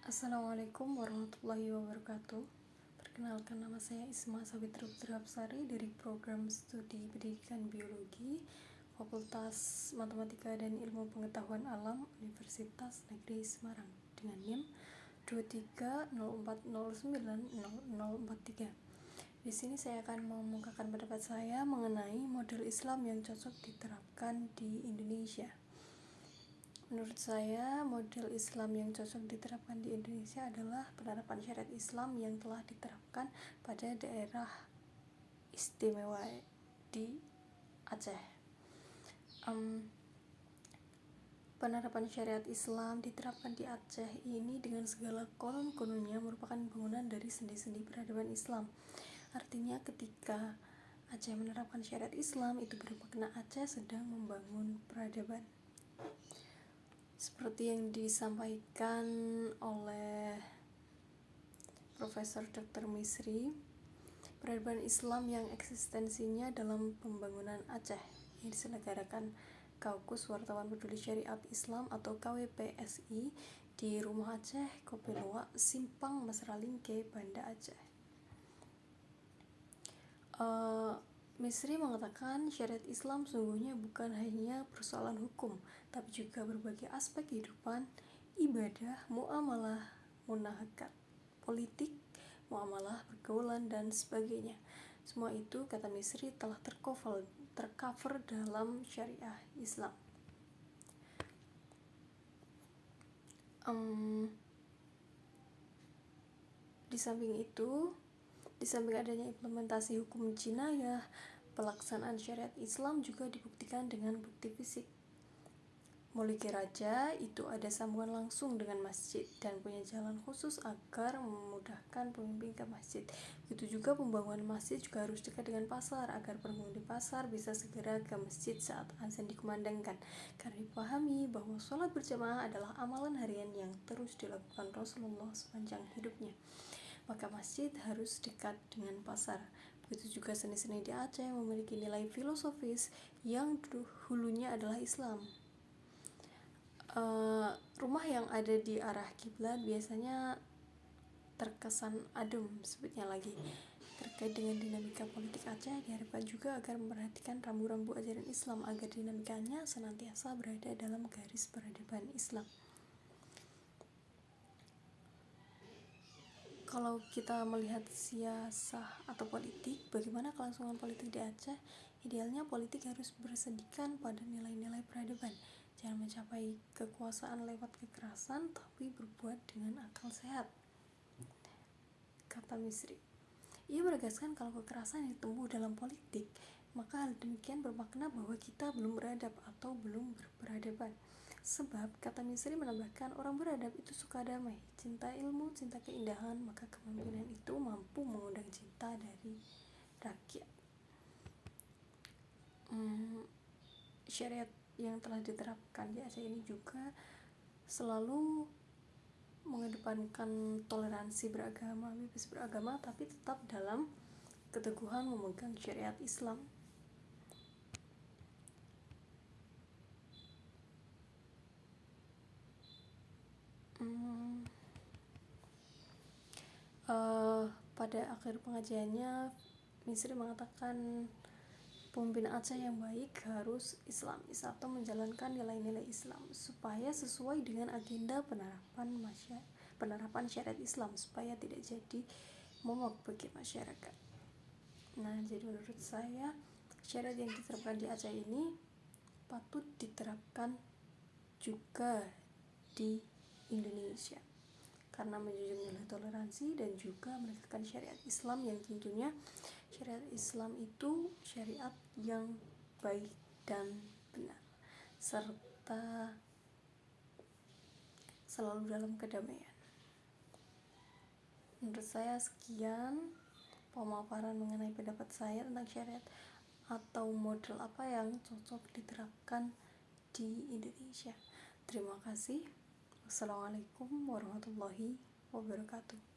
Assalamualaikum warahmatullahi wabarakatuh. Perkenalkan, nama saya Isma Sabitri Hapsari dari program studi pendidikan biologi Fakultas Matematika dan Ilmu Pengetahuan Alam Universitas Negeri Semarang dengan NIM 2304090043. Di sini saya akan mengemukakan pendapat saya mengenai model Islam yang cocok diterapkan di Indonesia. Menurut saya, model Islam yang cocok diterapkan di Indonesia adalah penerapan syariat Islam yang telah diterapkan pada daerah istimewa di Aceh. Penerapan syariat Islam diterapkan di Aceh ini dengan segala konon-kononnya merupakan bangunan dari sendi-sendi peradaban Islam. Artinya ketika Aceh menerapkan syariat Islam, itu bermakna Aceh sedang membangun peradaban. Seperti yang disampaikan oleh Profesor Dr. Misri, peradaban Islam yang eksistensinya dalam pembangunan Aceh yang diselenggarakan Kaukus Wartawan Peduli Syariat Islam atau KWPSI di Rumah Aceh, Kopeloa, Simpang Mesralingke, Banda Aceh. Misri mengatakan syariat Islam sungguhnya bukan hanya persoalan hukum, tapi juga berbagai aspek kehidupan, ibadah, muamalah, munahakat, politik, muamalah, pergaulan, dan sebagainya. Semua itu, kata Misri, telah tercover dalam syariah Islam. Di samping adanya implementasi hukum jinayah, pelaksanaan syariat Islam juga dibuktikan dengan bukti fisik. Memiliki raja itu ada sambungan langsung dengan masjid dan punya jalan khusus agar memudahkan pemimpin ke masjid. Begitu juga pembangunan masjid juga harus dekat dengan pasar agar penghuni pasar bisa segera ke masjid saat azan dikumandangkan. Karena dipahami bahwa sholat berjamaah adalah amalan harian yang terus dilakukan Rasulullah sepanjang hidupnya, maka masjid harus dekat dengan pasar. Begitu juga seni-seni di Aceh memiliki nilai filosofis yang hulunya adalah Islam. Rumah yang ada di arah kiblat biasanya terkesan adem, sebutnya lagi. Terkait dengan dinamika politik Aceh, diharapkan juga agar memperhatikan rambu-rambu ajaran Islam agar dinamikanya senantiasa berada dalam garis peradaban Islam. Kalau kita melihat siasah atau politik, bagaimana kelangsungan politik di Aceh? Idealnya politik harus bersendikan pada nilai-nilai peradaban. Jangan mencapai kekuasaan lewat kekerasan, tapi berbuat dengan akal sehat, kata Misri. Ia menegaskan kalau kekerasan yang tumbuh dalam politik, maka hal demikian bermakna bahwa kita belum beradab atau belum berperadaban. Sebab, kata Misri menambahkan, orang beradab itu suka damai, cinta ilmu, cinta keindahan, maka kepemimpinan itu mampu mengundang cinta dari rakyat. Syariat yang telah diterapkan di Aceh ini juga selalu mengedepankan toleransi beragama, bebas beragama, tapi tetap dalam keteguhan memegang syariat Islam. Pada akhir pengajiannya, Misri mengatakan pemimpin Aceh yang baik harus Islamis atau menjalankan nilai-nilai Islam supaya sesuai dengan agenda penerapan syariat Islam, supaya tidak jadi momok bagi masyarakat. Nah, jadi menurut saya syariat yang diterapkan di Aceh ini patut diterapkan juga di Indonesia, karena menjunjung nilai toleransi dan juga menegakkan syariat Islam yang tentunya syariat Islam itu syariat yang baik dan benar, serta selalu dalam kedamaian. Menurut saya sekian pemaparan mengenai pendapat saya tentang syariat atau model apa yang cocok diterapkan di Indonesia. Terima kasih. Wassalamualaikum warahmatullahi wabarakatuh.